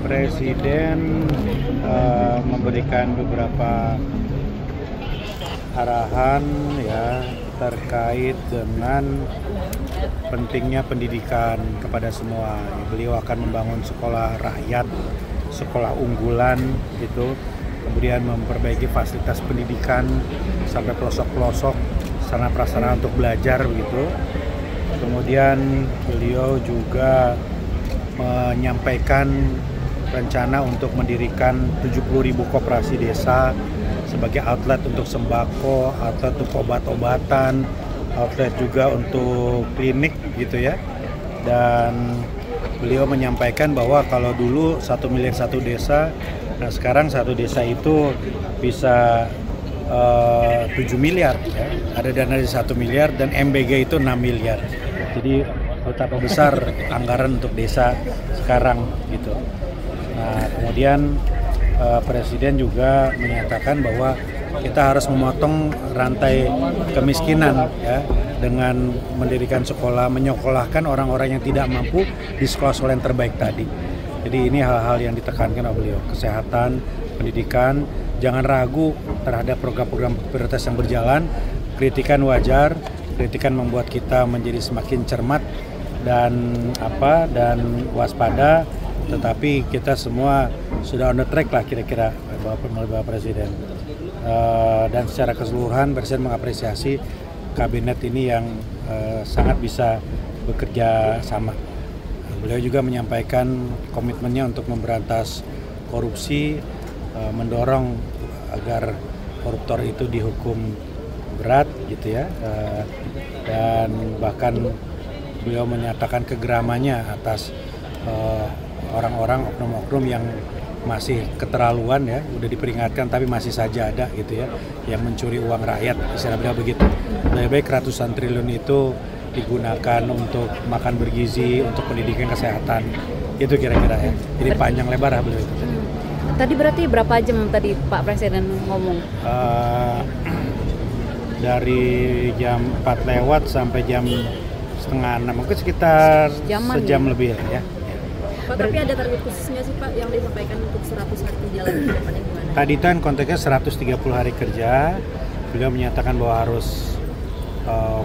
Presiden memberikan beberapa arahan ya terkait dengan pentingnya pendidikan kepada semua. Beliau akan membangun sekolah rakyat, sekolah unggulan gitu, kemudian memperbaiki fasilitas pendidikan sampai pelosok-pelosok, sarana prasarana untuk belajar begitu. Kemudian beliau juga menyampaikan rencana untuk mendirikan 70.000 koperasi desa sebagai outlet untuk sembako, outlet untuk obat-obatan, outlet juga untuk klinik gitu ya. Dan beliau menyampaikan bahwa kalau dulu 1 miliar satu desa, nah sekarang satu desa itu bisa 7 miliar ya. Ada dana di 1 miliar dan MBG itu 6 miliar. Jadi betapa besar anggaran untuk desa sekarang gitu. Nah, kemudian Presiden juga menyatakan bahwa kita harus memotong rantai kemiskinan ya dengan mendirikan sekolah, menyekolahkan orang-orang yang tidak mampu di sekolah-sekolah yang terbaik tadi. Jadi ini hal-hal yang ditekankan oleh beliau, kesehatan, pendidikan, jangan ragu terhadap program-program prioritas yang berjalan. Kritikan wajar, kritikan membuat kita menjadi semakin cermat dan waspada. Tetapi kita semua sudah on the track lah kira-kira Bapak Presiden. Dan secara keseluruhan Presiden mengapresiasi kabinet ini yang sangat bisa bekerja sama. Beliau juga menyampaikan komitmennya untuk memberantas korupsi, mendorong agar koruptor itu dihukum berat gitu ya. Dan bahkan beliau menyatakan kegeramannya atas orang-orang oknum-oknum yang masih keterlaluan ya, udah diperingatkan tapi masih saja ada gitu ya, yang mencuri uang rakyat, istilah beliau begitu. Lebih baik ratusan triliun itu digunakan untuk makan bergizi, untuk pendidikan, kesehatan, itu kira-kira ya. Jadi panjang lebar lah beliau itu. Tadi berarti berapa jam tadi Pak Presiden ngomong? Dari jam 4 lewat sampai jam setengah 6, mungkin sekitar sejam ya? Lebih ya. Pak, tapi ada target khususnya sih Pak yang disampaikan untuk 100 hari jalan ke depannya gimana? Tadi kan konteksnya 130 hari kerja, beliau menyatakan bahwa harus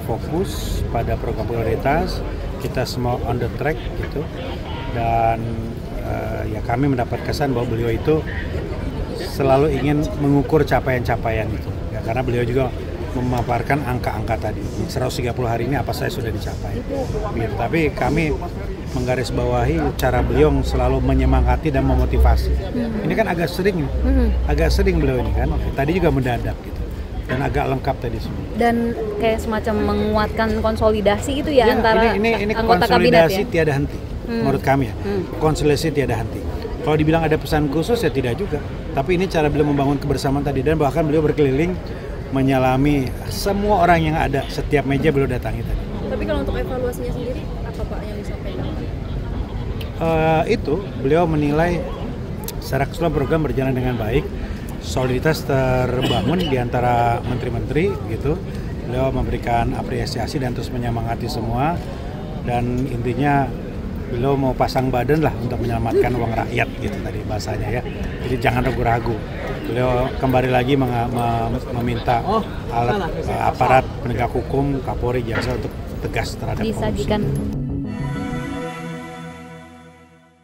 fokus pada program prioritas, kita semua on the track gitu, dan ya kami mendapat kesan bahwa beliau itu selalu ingin mengukur capaian-capaian itu, ya, karena beliau juga memaparkan angka-angka tadi, 130 hari ini apa saja sudah dicapai. Gitu. Tapi kami menggarisbawahi cara beliau selalu menyemangati dan memotivasi. Ini kan agak sering beliau ini kan. Tadi juga mendadak gitu. Dan agak lengkap tadi semua. Dan kayak semacam menguatkan konsolidasi itu ya antara ini anggota konsolidasi kabinet ya? Tiada henti. Menurut kami ya. Konsolidasi tiada henti. Kalau dibilang ada pesan khusus ya tidak juga. Tapi ini cara beliau membangun kebersamaan tadi, dan bahkan beliau berkeliling menyalami semua orang yang ada, setiap meja beliau datangi tadi. Tapi kalau untuk evaluasinya sendiri apa Pak yang disampaikan? Itu beliau menilai secara keseluruhan program berjalan dengan baik, soliditas terbangun di antara menteri-menteri gitu. Beliau memberikan apresiasi dan terus menyemangati semua, dan intinya beliau mau pasang badan lah untuk menyelamatkan uang rakyat gitu tadi bahasanya ya. Jadi jangan ragu-ragu. Beliau kembali lagi meminta aparat penegak hukum, Kapolri, Jaksa untuk tegas terhadap korupsi.